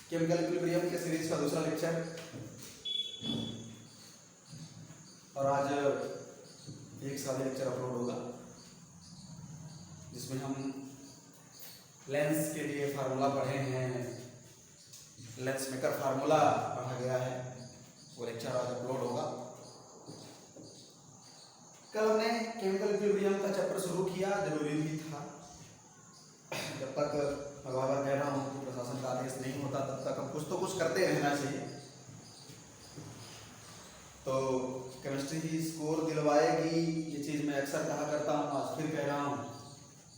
Chemical equilibrium के series का दूसरा लेक्चर। और आज एक साल लेक्चर अपलोड होगा जिसमें हम लेंस के लिए फार्मूला पढ़े हैं, लेंस मेकर फार्मूला पढ़ा गया है, वो लेक्चर आज अपलोड होगा। कल हमने केमिकल इक्विलिब्रियम का चैप्टर शुरू किया, जरूरी भी था। जब तक बार कह रहा हूँ कि प्रशासन का आदेश नहीं होता तब तक हम कुछ तो कुछ करते रहना चाहिए। तो केमिस्ट्री की स्कोर दिलवाएगी, ये चीज़ मैं अक्सर कहा करता हूँ, आज फिर कह रहा हूँ।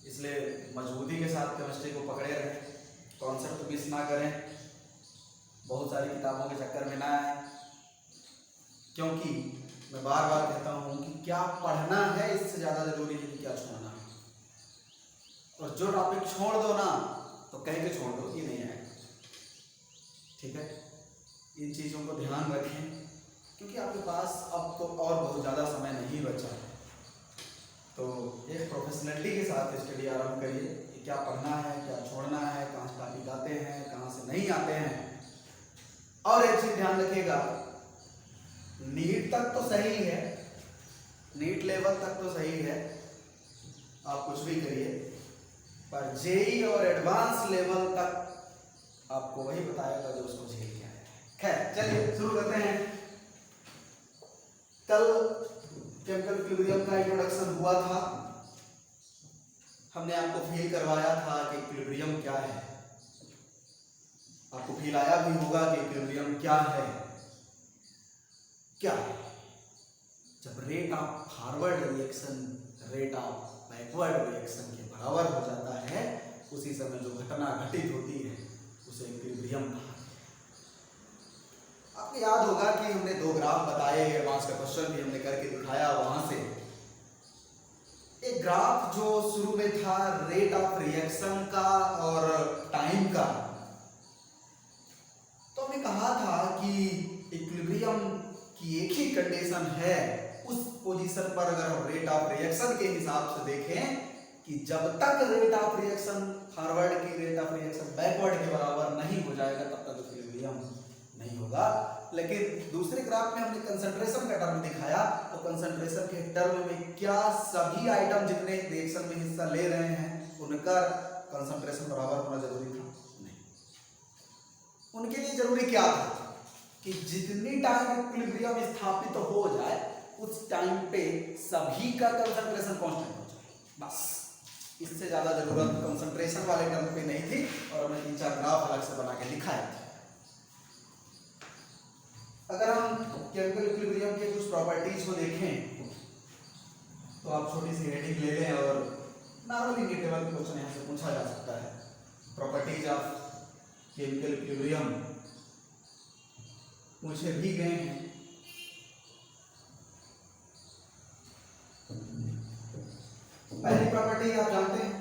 इसलिए मजबूती के साथ केमिस्ट्री को पकड़े रहें, कॉन्सेप्ट मिस ना करें, बहुत सारी किताबों के चक्कर में ना आए। क्योंकि मैं बार बार कहता हूँ कि क्या पढ़ना है इससे ज़्यादा जरूरी है कि क्या छोड़ना है। और जो टॉपिक छोड़ दो ना तो कह के छोड़ दो, ये नहीं आएगा। ठीक है, इन चीज़ों को ध्यान रखें क्योंकि आपके पास अब तो और बहुत ज़्यादा समय नहीं बचा है। तो एक प्रोफेशनलिटी के साथ स्टडी आरंभ करिए कि क्या पढ़ना है, क्या छोड़ना है, कहाँ से टॉपिक आते हैं, कहाँ से नहीं आते हैं। और एक चीज़ ध्यान रखिएगा, नीट तक तो सही है, नीट लेवल तक तो सही है, आप कुछ भी करिए, पर जेई और एडवांस लेवल तक आपको वही बताएगा जो उसको झेल के आया है। खैर चलिए शुरू करते हैं। कल केमिकल इक्विलिब्रियम का इंट्रोडक्शन हुआ था, हमने आपको फील करवाया था कि इक्विलिब्रियम क्या है। आपको फील आया भी होगा कि इक्विलिब्रियम क्या है। क्या है? जब rate of forward reaction rate of backward reaction के बराबर हो जाता है, उसी समय जो घटना घटित होती है उसे इक्विलिब्रियम कहा। आपको याद होगा कि हमने दो ग्राफ बताए, एडवांस का क्वेश्चन भी हमने करके दिखाया। वहां से एक ग्राफ जो शुरू में था रेट ऑफ रिएक्शन का और टाइम का, तो हमने कहा था कि इक्विलिब्रियम की एक ही कंडीशन है, उस पोजीशन पर अगर हम रेट ऑफ रिएक्शन के हिसाब से देखें कि जब तक रेट ऑफ रिएक्शन फॉरवर्ड की रेट ऑफ रिएक्शन बैकवर्ड के बराबर नहीं हो जाएगा तब तक इक्विलिब्रियम नहीं होगा। लेकिन दूसरे ग्राफ में हमने कंसंट्रेशन का टर्म दिखाया, तो कंसंट्रेशन के टर्म में क्या सभी आइटम जितने रिएक्शन में हिस्सा ले रहे हैं उनका कंसंट्रेशन बराबर होना जरूरी था? नहीं। उनके लिए जरूरी क्या था कि जितनी टाइम इक्विलिब्रियम स्थापित हो जाए उस टाइम पे सभी का कंसंट्रेशन कांस्टेंट हो जाए, बस। इससे ज्यादा जरूरत कंसंट्रेशन वाले टर्म पे नहीं थी और हमने 3-4 ग्राफ अलग से बना के दिखाया था। अगर हम केमिकल इक्विलिब्रियम के कुछ प्रॉपर्टीज को देखें तो आप छोटी सी हेडिंग ले लें और नॉर्मली नीट लेवल के क्वेश्चन यहाँ से पूछा जा सकता है। प्रॉपर्टीज ऑफ केमिकल इक्विलिब्रियम पूछे भी गए हैं। पहली प्रॉपर्टी आप जानते हैं,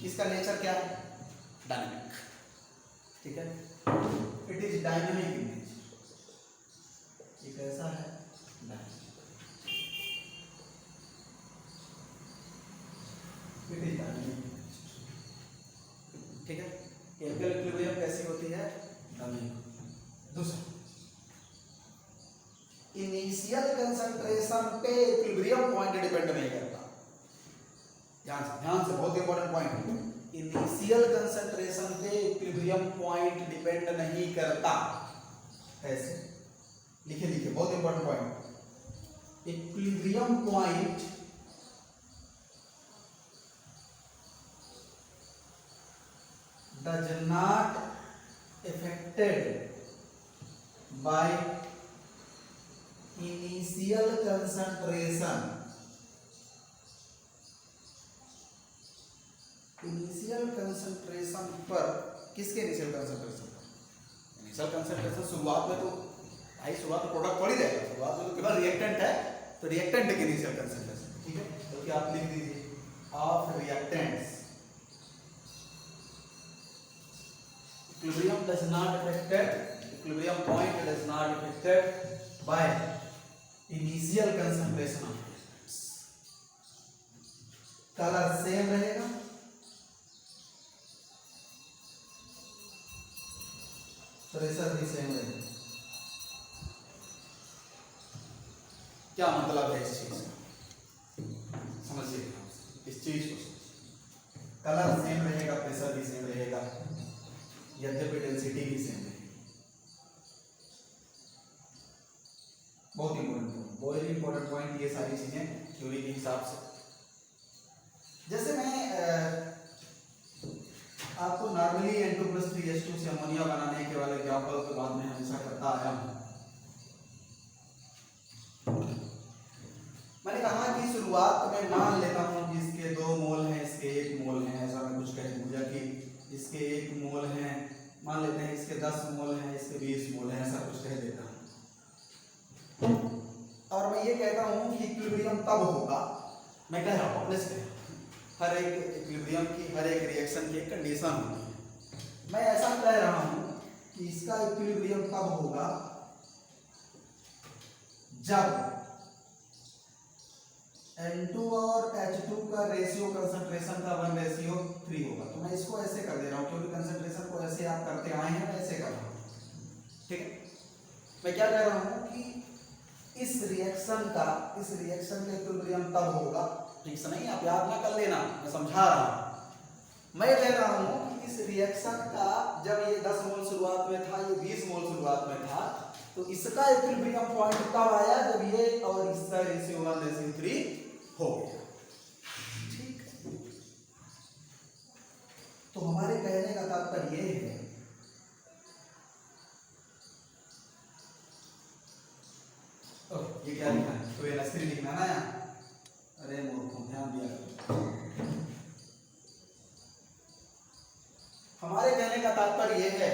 इसका नेचर क्या है? डायनामिक। ठीक है, it is dynamic in nature. ये कैसा है? डायनामिक। It is dynamic. ठीक है, केमिकल इक्विलिब्रियम कैसी होती है? डायनामिक। दूसरा, इनिशियल कंसंट्रेशन पे इक्विलिब्रियम पॉइंट डिपेंड नहीं करता। ध्यान से बहुत इंपॉर्टेंट पॉइंट, इनिशियल कंसंट्रेशन पे इक्विलिब्रियम पॉइंट डिपेंड नहीं करता। ऐसे लिखे बहुत important point, equilibrium point does not affected by initial concentration। Initial concentration पर, किसके इनिशियल कंसंट्रेशन पर? इनिशियल कंसंट्रेशन शुरुआत में तो भाई शुरुआत में प्रोडक्ट पड़ ही जाएगा, शुरुआत में तो केवल रिएक्टेंट है, तो रिएक्टेंट की इनिशियल कंसंट्रेशन। ठीक है, तो क्या आप लिख दीजिए of reactants equilibrium does not affected, equilibrium point does not affected by initial concentration of reactants। Colour same रहेगा, प्रेशर भी सेम रहेगा। क्या मतलब है इस चीज का, समझिए इस चीज को। कलर सेम रहेगा, प्रेशर भी सेम रहेगा, यद्यपि डेंसिटी भी सेम रहेगी। बहुत इंपॉर्टेंट पॉइंट ये सारी चीजें थ्योरी के हिसाब से। जैसे मैं आपको नॉर्मली N2+3H2 से अमोनिया बनाने के वाले एग्जाम्पल के बाद में हमेशा करता आया हूं। मैंने कहा कि शुरुआत में मान लेता हूं कि इसके 2 मोल हैं, इसके 1 मोल है, ऐसा मैं कुछ कह दूं, या कि इसके 1 मोल हैं, मान लेते हैं इसके 10 मोल हैं, इसके 20 मोल हैं, ऐसा कुछ कह देता हूं। और मैं ये कहता हूं कि इक्विलिब्रियम तब होगा, मैं कह रहा हूं अपने से, हर एक इक्विलिब्रियम की, हर एक रिएक्शन की एक कंडीशन होती है। मैं ऐसा कह रहा हूं कि इसका इक्विलिब्रियम तब होगा जब N2 और H2 का रेशियो कंसंट्रेशन का 1:3 होगा। तो मैं इसको ऐसे कर दे रहा हूं क्योंकि कंसंट्रेशन को ऐसे आप करते आए हैं, मैं ऐसे कर रहा हूं। ठीक है, मैं क्या कह रहा हूं कि इस रिएक्शन का इक्विलिब्रियम तब होगा, ठीक से नहीं, आप याद ना कर लेना, मैं समझा रहा हूं। मैं कह रहा हूं कि इस रिएक्शन का जब ये 10 मोल शुरुआत में था, ये 20 मोल शुरुआत में था, तो इसका इक्विलिब्रियम पॉइंट तब आया जब ये और इसका रेशियो 1:3 हो गया। ठीक, तो हमारे कहने का तात्पर्य ये है ये क्या लिखा है, तो ये NH3 लिखना ना यार, अरे मूर्खों ध्यान दिया। हमारे कहने का तात्पर्य ये है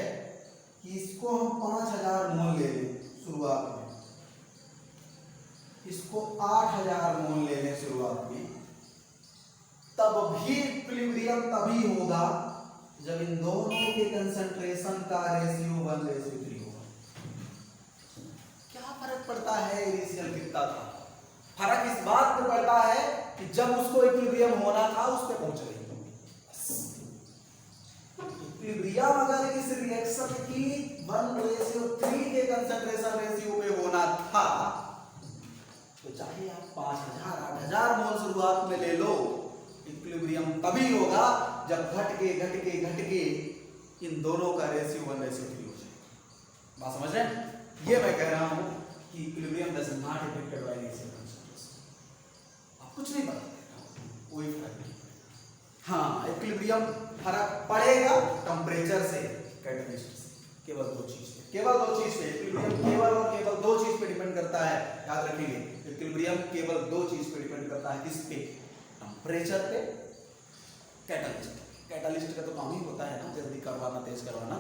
कि इसको हम 5000 मोल ले लें शुरुआत में, इसको 8000 मोल ले लें शुरुआत में, तब भी इक्विलिब्रियम तभी होगा जब इन दोनों के कंसंट्रेशन का रेशियो 1:3 होगा। क्या फर्क पड़ता है इनिशियल कितना था? फर्क इस बात पे पड़ता है कि जब उसको इक्विलिब्रियम होना था उस पे पहुंच गई। इक्विलिब्रियम अगर इस रिएक्शन की 1:3 के कंसंट्रेशन रेशियो पे होना था, तो चाहे आप 5000 8000 मोल शुरुआत में ले लो, इक्विलिब्रियम तभी होगा जब घट के इन दोनों का रेशियो 1:3 हो जाए। बात समझ रहे हैं? ये मैं कह रहा हूं कि equilibrium does not affected by initial concentration. आप कुछ नहीं बता देगा, कोई फर्क नहीं पड़ेगा। हाँ, इक्विलिब्रियम फर्क पड़ेगा टेम्परेचर से, कैटलिस्ट से, केवल दो चीज पे इक्विलिब्रियम केवल और केवल 2 चीज पे डिपेंड करता है। याद रखिए, इक्विलिब्रियम केवल 2 चीज पे डिपेंड करता है। किस पे? टेम्परेचर पे, कैटलिस्ट का तो काम ही होता है ना जल्दी करवाना, तेज करवाना,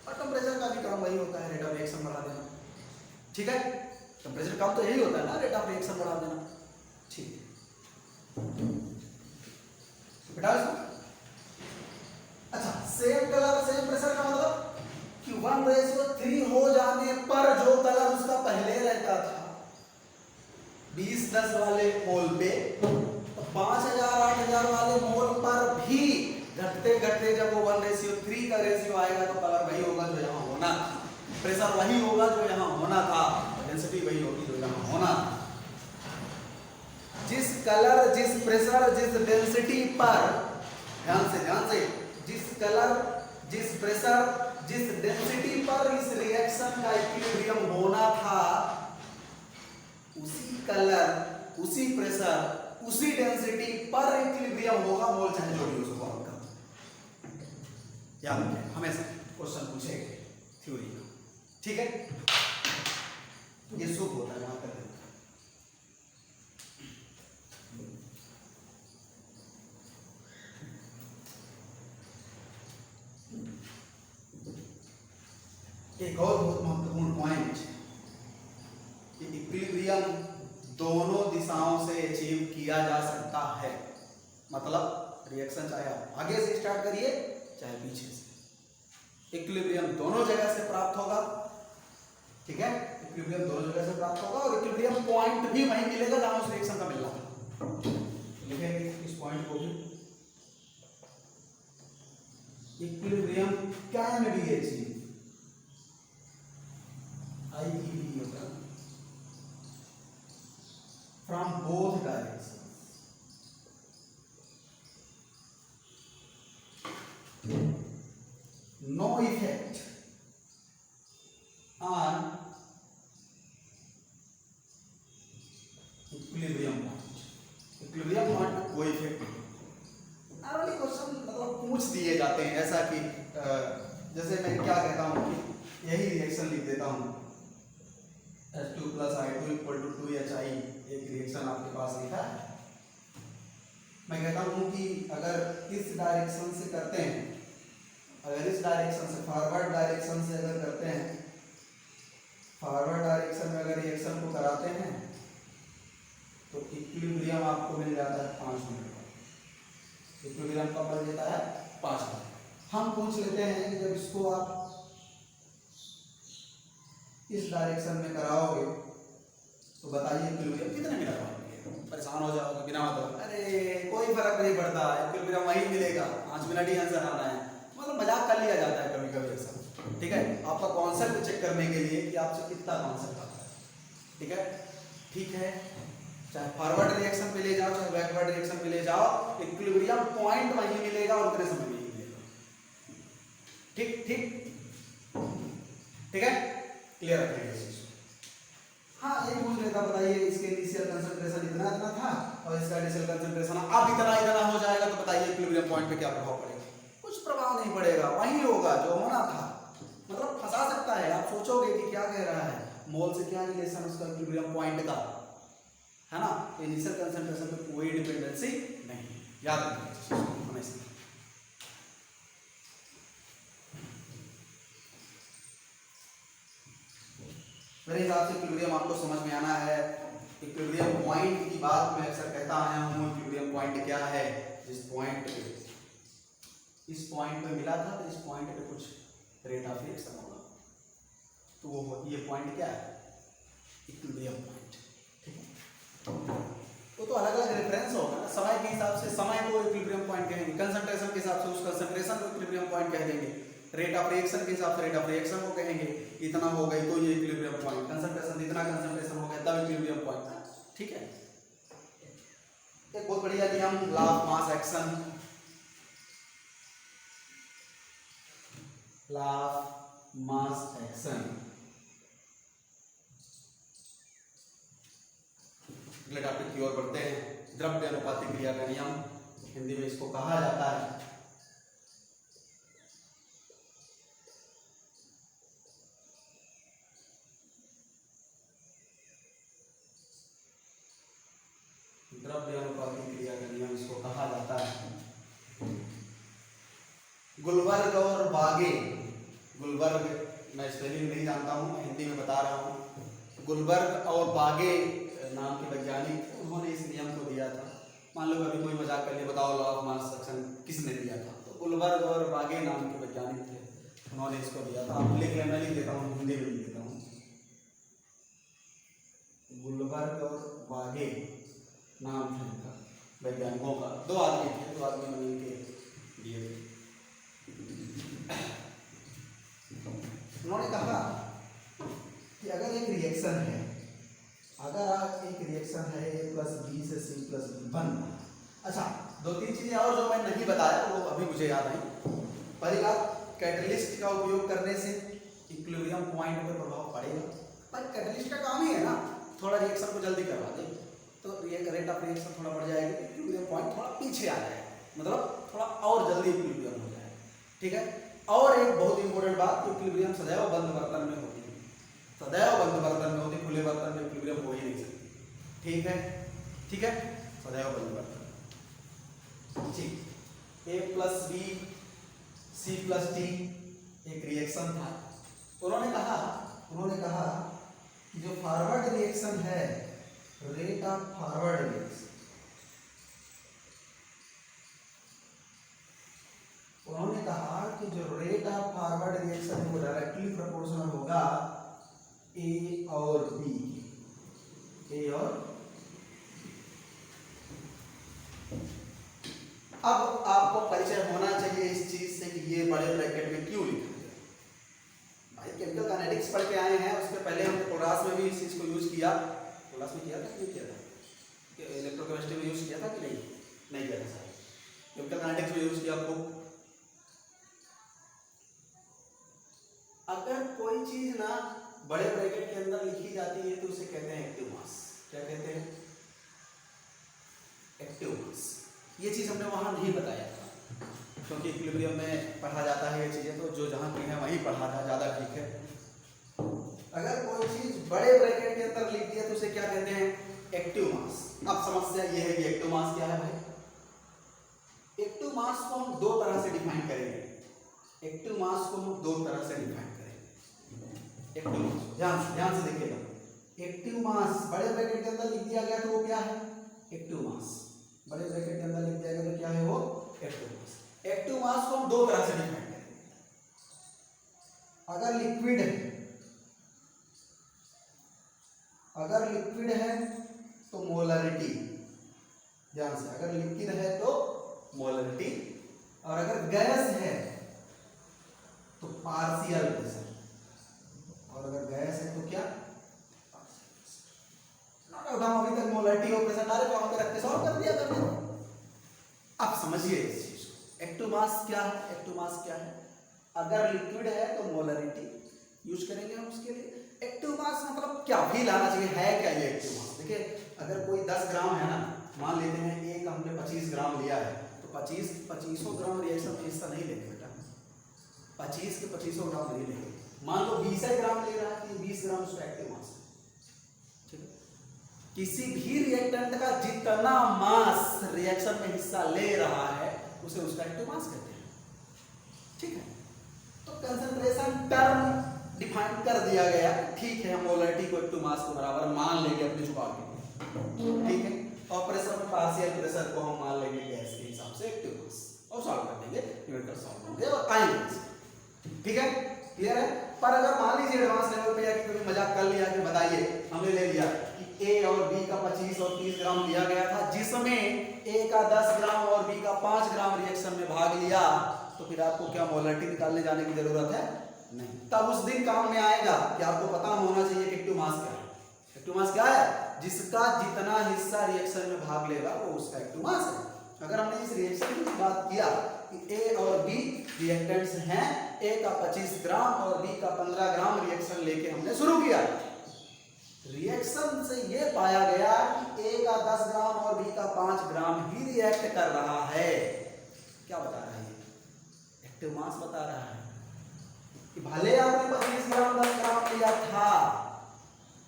और टेम्परेचर का भी काम वही होता है, रेट ऑफ रिएक्शन बढ़ा देना। ठीक है, टेम्परेचर काम तो यही होता है ना, रेट ऑफ रिएक्शन बढ़ा देना। ठीक है बेटा, अच्छा, सेम कलर सेम प्रेशर का मतलब कि 1:3 हो जाने पर जो कलर उसका पहले रहता था 20-10 वाले मोल पे, तो 5000 8000 वाले मोल पर भी घटते जब वो 1:3 का रेशियो आएगा तो कलर वही होगा जो यहाँ होना था, प्रेशर वही होगा जो यहाँ होना था, डेंसिटी वही होगी जो यहाँ होना था। जिस कलर, जिस प्रेशर, जिस डेंसिटी पर, ध्यान से, जिस कलर, जिस प्रेशर, जिस डेंसिटी पर इस रिएक्शन का इक्विलिब्रियम होना था, उसी कलर, उसी प्रेशर, उसी डेंसिटी पर इक्विलिब्रियम होगा, मोल चाहे जो भी उसको आपका। याद रखें, हमेशा क्वेश्चन पूछेंगे थ्योरी का। ठीक है, ये सुख होता है वहां कर देना। एक और बहुत महत्वपूर्ण पॉइंट, इक्विलिब्रियम दोनों दिशाओं से अचीव किया जा सकता है। मतलब रिएक्शन चाहे आप आगे से स्टार्ट करिए चाहे पीछे से, इक्विलिब्रियम दोनों जगह से प्राप्त होगा। ठीक है, इक्विलिब्रियम दोनों जगह से प्राप्त होगा और इक्विलिब्रियम पॉइंट भी वहीं मिलेगा जहां उस रिएक्शन का मिलना था। लिखेंगे इस पॉइंट को भी, equilibrium can be achieved both directions. No effect on equilibrium point. Equilibrium point में कोई इफेक्ट नहीं. नॉर्मली क्वेश्चन मतलब पूछ दिए जाते हैं ऐसा कि जैसे मैं क्या कहता हूँ कि यही रिएक्शन लिख देता हूँ H2 + I2 = 2HI. एक रिएक्शन आपके पास लिखा है. मैं कहता हूँ कि अगर इस डायरेक्शन से करते हैं, अगर इस डायरेक्शन से फॉरवर्ड डायरेक्शन से अगर करते हैं, फॉरवर्ड डायरेक्शन में अगर रिएक्शन को कराते हैं तो इक्विलिब्रियम आपको मिल जाता है 5 मिनट का. इक्विलिब्रियम कब मिल जाता है? 5 मिनट. हम पूछ लेते हैं कि जब इसको आप इस डायरेक्शन में कराओगे तो बताइए इक्विलिब्रियम कितने मिनट पाएंगे? परेशान हो जाओगे बिना मतलब. अरे कोई फर्क नहीं पड़ता, इक्विलिब्रियम वही मिलेगा, 5 मिनट ही आंसर आना है. मतलब मजाक कर लिया जाता है कभी कभी ऐसा. ठीक है, आपका कॉन्सेप्ट चेक करने के लिए कि आपसे कितना कॉन्सेप्ट आता है. ठीक है, ठीक है. चाहे फॉरवर्ड रिएक्शन पे ले जाओ चाहे बैकवर्ड रिएक्शन पे ले जाओ, इक्विलिब्रियम पॉइंट वहीं मिलेगा और उतने समय में ही मिलेगा. ठीक ठीक ठीक है, क्लियर रखिएगा. हाँ, ये पूछ लेता बताइए इसके इनिशियल कंसंट्रेशन इतना इतना था और इसका इनिशियल कंसंट्रेशन अब इतना इतना हो जाएगा तो बताइए इक्विलिब्रियम पॉइंट पे क्या प्रभाव पड़ेगा? कुछ प्रभाव नहीं पड़ेगा, वही होगा जो होना था. मतलब फंसा सकता है. आप सोचोगे कि क्या कह रहा है, मोल से क्या रिलेशन उसका इक्विलिब्रियम पॉइंट का, है ना. इनिशियल कंसंट्रेशन पे कोई डिपेंडेंसी नहीं, याद रखिए हमेशा. मेरे हिसाब से इक्विलिब्रियम आपको समझ में आना है. इक्विलिब्रियम पॉइंट की बात मैं अक्सर कहता आया हूँ. इक्विलिब्रियम पॉइंट क्या है? जिस पॉइंट पे इस पॉइंट पे मिला था तो इस पॉइंट पे कुछ रेट ऑफ रिएक्शन होगा, तो वो ये पॉइंट क्या है? Equilibrium point. ठीक है, वो तो अलग अलग रेफरेंस होगा ना. समय के हिसाब से समय को इक्विलिब्रियम पॉइंट कहेंगे, कंसंट्रेशन के हिसाब से उस कंसंट्रेशन को इक्विलिब्रियम पॉइंट कह देंगे, रेट ऑफ रिएक्शन के हिसाब से रेट ऑफ रिएक्शन को कहेंगे. इतना हो गई तो ये इक्विलिब्रियम पॉइंट, कंसंट्रेशन इतना कंसंट्रेशन हो गया तब इक्विलिब्रियम पॉइंट. ठीक है, एक बहुत बढ़िया नियम law of mass action. Law of mass action. अगले टॉपिक की ओर बढ़ते हैं. द्रव्य अनुपातिक क्रिया का नियम, हिंदी में इसको कहा जाता है द्रव्य अनुपातिक क्रिया का नियम इसको कहा जाता है. गुलबर्ग और बागे, गुलबर्ग मैं स्पेलिंग नहीं जानता हूँ, हिंदी में बता रहा हूँ. गुलबर्ग और बागे नाम के वैज्ञानिक, उन्होंने इस नियम को दिया था. मान लो कभी कोई मजाक कर ले, बताओ लॉ ऑफ मास एक्शन किसने दिया था? तो गुलबर्ग और बागे नाम के वैज्ञानिक थे, उन्होंने इसको दिया था. आप लिख लें, मैं लिख देता हूँ, हिंदी में लिख देता हूँ. गुलबर्ग और बागे नाम था इनका वैज्ञानिकों का. 2 आदमी थे, 2 आदमी ने मिलकर दिए. उन्होंने कहा कि अगर एक रिएक्शन है, अगर आप एक रिएक्शन है A + B से C + B बन. अच्छा, 2-3 चीजें और जो मैं नहीं बताया वो अभी मुझे याद आई. पहली बात, कैटलिस्ट का उपयोग करने से इक्विलिब्रियम पॉइंट पर प्रभाव पड़ेगा. पर कैटलिस्ट का काम ही है ना थोड़ा रिएक्शन को जल्दी करवा दे, तो रेट ऑफ रिएक्शन थोड़ा बढ़ जाएगा, इक्विलिब्रियम पॉइंट थोड़ा पीछे आ जाएगा, मतलब थोड़ा और जल्दी इक्विलिब्रियम हो जाएगा. ठीक है, और एक बहुत इंपॉर्टेंट बात, इक्विलिब्रियम सदैव बंद बर्तन में होती है, सदैव बंद बर्तन में होती, खुले बर्तन में इक्विलिब्रियम हो ही नहीं सकती. ठीक है, ठीक है, सदैव बंद बर्तन. ठीक, A + B C + D एक रिएक्शन था. उन्होंने कहा कि जो फॉरवर्ड रिएक्शन है, रेट ऑफ फॉरवर्ड रिएक्शन, उन्होंने कहा कि जो रेट ऑफ फॉरवर्ड रिएक्शन वो डायरेक्टली प्रोपोर्शनल होगा A और B. A और अब आपको परिचय होना चाहिए इस चीज से कि ये बड़े ब्रैकेट में क्यों लिखा गया. भाई केमिकल काइनेटिक्स पढ़ के आए हैं, उसके पहले हमने क्लास में भी इस चीज को यूज किया. क्लास में किया था कि नहीं किया था? इलेक्ट्रोकेमिस्ट्री में यूज किया था कि नहीं? नहीं किया था सर। केमिकल काइनेटिक्स में यूज किया आपको। अगर कोई चीज ना बड़े ब्रैकेट के अंदर लिखी जाती है तो उसे कहते हैं एक्टिव मास। क्या कहते हैं? Active mass. ये चीज हमने वहां नहीं बताया था क्योंकि इक्विलिब्रियम में पढ़ा जाता है ये चीजें, तो जो जहां की है वहीं पढ़ा था, ज्यादा ठीक है। अगर कोई चीज बड़े ब्रैकेट के अंदर लिख दिया तो उसे क्या कहते हैं? Active mass. अब समस्या ये है कि एक्टिव मास क्या है भाई? एक्टिव मास को हम दो तरह से डिफाइन करेंगे। एक्टिव मास को हम दो तरह से डिफाइन करेंगे। एक्टिव मास ध्यान से देखिएगा। एक्टिव मास बड़े ब्रैकेट के अंदर लिख दिया गया तो वो क्या है? Active mass. बड़े ब्रैकेट के अंदर लिख दिया गया तो क्या है वो? Active mass. एक्टिव मास को हम दो तरह से डिफाइन करेंगे। अगर लिक्विड है तो मोलरिटी, ध्यान से, अगर लिक्विड है तो मोलरिटी, और अगर गैस है तो पार्शियल प्रेशर, और अगर गैस है तो क्या? हम अभी तक मोलरिटी और प्रेशर डायरेक्ट वहां पे रख के सॉल्व कर दिया करते। अब समझिए इस चीज को। एक्टिव मास क्या है? एक्टिव मास क्या है? अगर लिक्विड है तो मोलरिटी यूज करेंगे हम उसके लिए। एक्टिव मास मतलब क्या फील आना चाहिए, है क्या ये एक्टिव मास? देखिए अगर कोई 10 ग्राम है ना, मान लेते हैं एक हमने 25 ग्राम लिया है, तो 25 ग्राम रिएक्शन में हिस्सा नहीं लेंगे बेटा, 25 के 25 ग्राम नहीं लेंगे। मान लो 20 ग्राम ले रहा है, 20 ग्राम उसका एक्टिव मास है। ठीक है, किसी भी रिएक्टेंट का जितना मास रिएक्शन में हिस्सा ले रहा है उसे उसका एक्टिव मास कहते हैं। ठीक है, तो कंसंट्रेशन टर्म डिफाइन कर दिया गया। ठीक है, हम मोलरिटी को एक्टिव मास के बराबर मान लेंगे अपने जुगाड़ के। ठीक है, और प्रेशर में पार्शियल प्रेशर को हम मान लेंगे गैस के हिसाब से एक्टिव मास, और सॉल्व कर देंगे, न्यूमेरिकल सॉल्व होंगे और आएंगे। ठीक है, क्लियर है? पर अगर मान लीजिए एडवांस लेवल पे या कि कभी मजाक कर लिया कि बताइए हमने ले लिया कि ए और बी का 25 और 30 ग्राम लिया गया था, जिसमें ए का 10 ग्राम और बी का 5 ग्राम रिएक्शन में भाग लिया, तो फिर आपको क्या मोलरिटी निकालने जाने की जरूरत है? नहीं। तब उस दिन काम में आएगा कि आपको पता होना चाहिए कि एक्टिव मास क्या है। एक्टिव मास क्या है? जिसका जितना हिस्सा रिएक्शन में भाग लेगा वो उसका एक्टिव मास है। अगर हमने इस रिएक्शन की बात किया कि ए और बी रिएक्टेंट्स हैं, ए का 25 ग्राम और बी का 15 ग्राम रिएक्शन लेके हमने शुरू किया। रिएक्शन से ये पाया गया कि ए का 10 ग्राम और बी का 5 ग्राम ही रिएक्ट कर रहा है। क्या बता रहा है ये? एक्टिव मास बता रहा है कि भले आपने 25 ग्राम 10 ग्राम लिया था,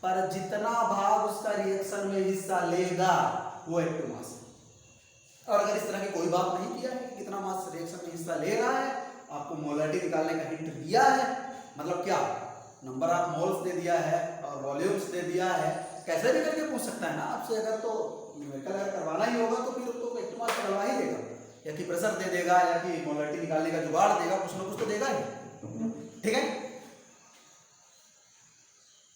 पर जितना भाग उसका रिएक्शन में हिस्सा लेगा वो एक्टिव मास है। और अगर इस तरह की कोई बात नहीं किया है कि कितना मास रिएक्शन में हिस्सा ले रहा है, आपको मोलरिटी निकालने का हिंट दिया है, मतलब क्या नंबर ऑफ मोल्स दे दिया है और वॉल्यूम्स दे दिया है, कैसे भी करके पूछ सकता है ना आपसे। अगर तो न्यूमेरिकल अगर करवाना ही होगा तो फिर तो एक्टिव मास करवा ही देगा, या कि प्रेशर दे देगा, या कि मोलरिटी निकालने का जुगाड़ देगा, कुछ ना कुछ तो देगा ही। ठीक है,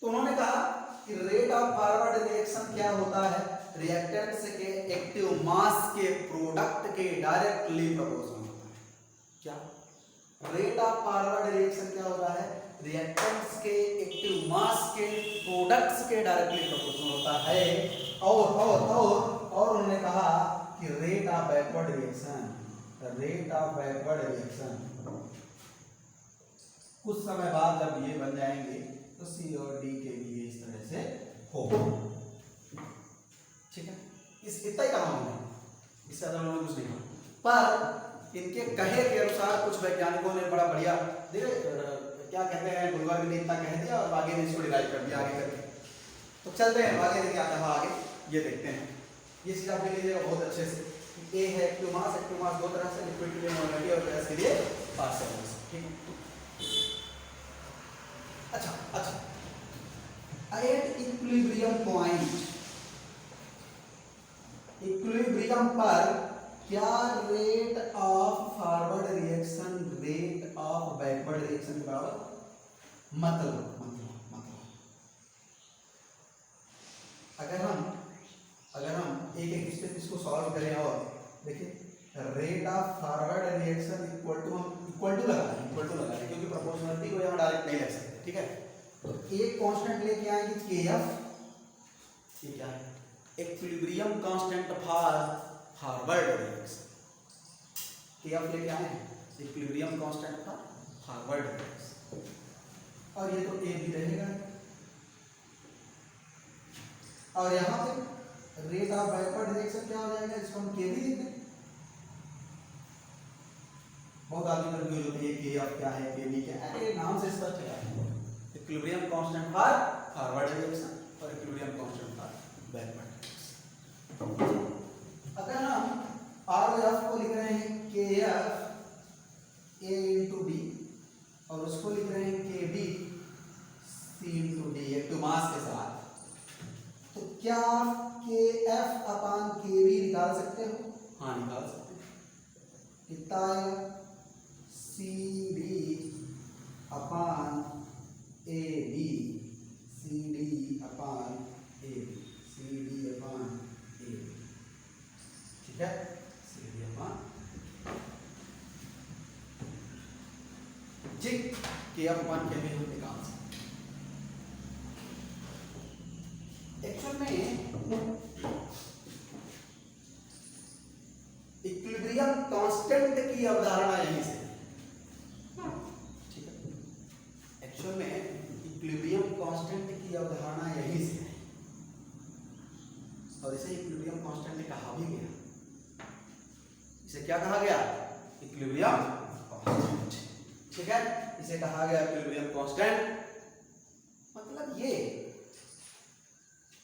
तो उन्होंने कहा कि रेट ऑफ फॉरवर्ड रिएक्शन क्या होता है? रिएक्टेंट्स के एक्टिव मास के प्रोडक्ट के डायरेक्टली प्रोपोर्शनल होता है। क्या रेट ऑफ फॉरवर्ड रिएक्शन क्या होता है? रिएक्टेंट्स के एक्टिव मास के प्रोडक्ट्स के डायरेक्टली प्रोपोर्शनल होता है। और उन्होंने कहा कि रेट ऑफ बैकवर्ड रिएक्शन, कुछ समय बाद जब ये बन जाएंगे तो सी और डी के भी इस तरह से होगा। ठीक है, इस इतना ही कहा हमने, इससे ज्यादा उन्होंने कुछ नहीं कहा। पर इनके कहे के अनुसार कुछ वैज्ञानिकों ने बड़ा बढ़िया क्या कहते हैं, गुलवर्ग ने इतना कह दिया और आगे ने इसको डिराइव कर दिया आगे करके। तो चलते हैं आगे, देखिए आता है आगे, ये देखते हैं। ये चीज आप ले लीजिएगा बहुत अच्छे से। ए है एक्टिव मास दो तरह से, लिक्विड के लिए मोलरिटी और गैस के लिए पार्शियल मास। ठीक है, अच्छा एट इक्विलिब्रियम पॉइंट, इक्विलिब्रियम पर क्या rate of forward reaction rate of backward reaction के बराबर? मतलब अगर हम एक स्टेप इसको सॉल्व करें और देखिए rate of forward reaction equal to लगा दें क्योंकि प्रोपोर्शनलिटी को यहाँ डायरेक्ट नहीं ले सकते। ठीक है, तो एक कांस्टेंट लेके आएंगे केएफ, ये क्या है equilibrium constant for forward reaction. KF लेके आए हैं equilibrium constant for forward reaction, और ये तो A भी रहेगा, और यहाँ पे रेट ऑफ बैकवर्ड रिएक्शन क्या हो जाएगा, इसको हम K भी लिख दें। बहुत आदमी कंफ्यूज होते हैं KF क्या है KB क्या है, अरे नाम से स्पष्ट है equilibrium constant for forward reaction और equilibrium constant for backward reaction. अगर हम R और F को लिख रहे हैं KF A into D और उसको लिख रहे हैं KB C into D एक तो मास के साथ, तो क्या KF अपान KB निकाल सकते हो? हाँ निकाल सकते हैं। कितना आएगा? CD अपान AB, CD अपान AB, CD अपान AB, ठीक है, CD अपान ठीक, KF अपान KB हम निकाल सकते। एक्चुअल में इक्विलिब्रियम कांस्टेंट की अवधारणा यहीं से, ठीक है, एक्चुअल में इक्विलिब्रियम कांस्टेंट की अवधारणा यहीं से है, और इसे इक्विलिब्रियम कांस्टेंट कहा भी गया। इसे क्या कहा गया? इक्विलिब्रियम कांस्टेंट, ठीक है, इसे कहा गया इक्विलिब्रियम कांस्टेंट।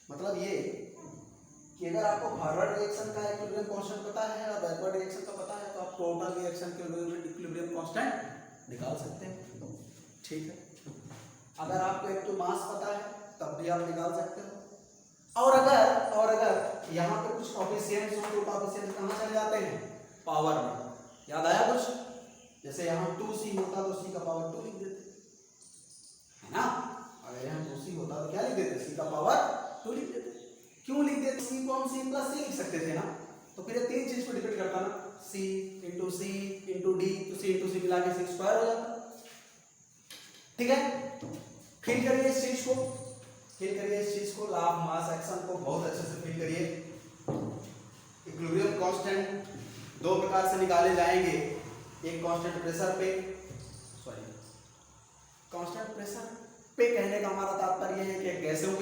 मतलब ये कि अगर आपको फॉरवर्ड रिएक्शन का इक्विलिब्रियम कांस्टेंट पता है और बैकवर्ड रिएक्शन का पता है, तो आप टोटल रिएक्शन के इक्विलिब्रियम कांस्टेंट निकाल सकते हैं, ठीक है। अगर आपको एक तो मास पता है तब भी आप निकाल सकते हो, और अगर यहाँ पे कुछ कोएफिशिएंट्स हो तो कोएफिशिएंट्स कहाँ चले जाते हैं? पावर में। याद आया कुछ? जैसे यहाँ 2C होता तो C का पावर 2 लिख देते, है ना। अगर यहाँ 2C होता तो क्या लिख देते? C का पावर 2 लिख देते। क्यों लिख देते? C को हम C प्लस C लिख सकते थे ना, तो फिर ये तीन चीज पर डिपेंड करता ना, C into C into D, तो C इंटू C मिला के C स्क्वायर हो जाता, ठीक है। फिल करिए इस चीज को, लॉ ऑफ मास एक्शन को बहुत अच्छे से फिल करिए। इक्विलिब्रियम कांस्टेंट दो प्रकार से निकाले जाएंगे, एक कांस्टेंट प्रेशर पे, कांस्टेंट प्रेशर पे कहने का हमारा तात्पर्य है कि एक गैसों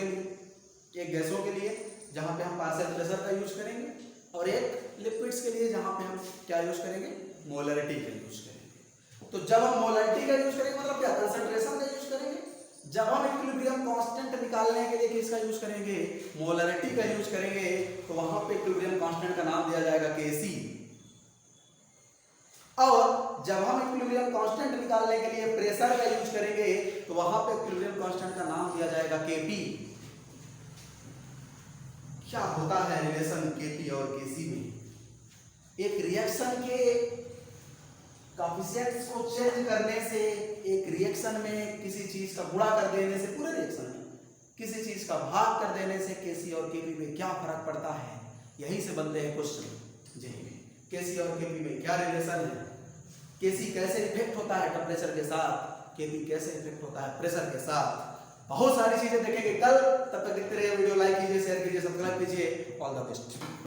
के लिए जहां पे हम पार्शियल प्रेशर का यूज करेंगे, और एक लिक्विड्स के लिए जहां पे हम क्या यूज करेंगे? मोलरिटी का यूज करेंगे। तो जब हम मोलरिटी का यूज करेंगे मतलब क्या? कंसंट्रेशन का यूज करेंगे। जब हम इक्विलिब्रियम कांस्टेंट निकालने के लिए किसका यूज करेंगे? मोलरिटी का यूज करेंगे, तो वहां पे इक्विलिब्रियम कांस्टेंट का नाम दिया जाएगा Kc। और जब हम इक्विलिब्रियम कांस्टेंट निकालने के लिए प्रेशर का यूज करेंगे, तो वहां पे इक्विलिब्रियम कांस्टेंट का नाम दिया जाएगा Kp। क्या होता है रिलेशन Kp और Kc में? एक रिएक्शन के कोएफिशिएंट्स को चेंज करने से, एक रिएक्शन में किसी चीज का गुणा कर देने से, पूरे रिएक्शन में किसी चीज का भाग कर देने से Kc और Kp में क्या फर्क पड़ता है? यहीं से बनते हैं क्वेश्चन जेई में। Kc और Kp में क्या रिलेशन है? Kc कैसे इफेक्ट होता है टेम्परेचर के साथ, Kp कैसे इफेक्ट होता है प्रेशर के साथ? बहुत सारी चीजें देखेंगे कल। तब तक देखते रहिए वीडियो, लाइक कीजिए, शेयर कीजिए, सब्सक्राइब कीजिए। All the best.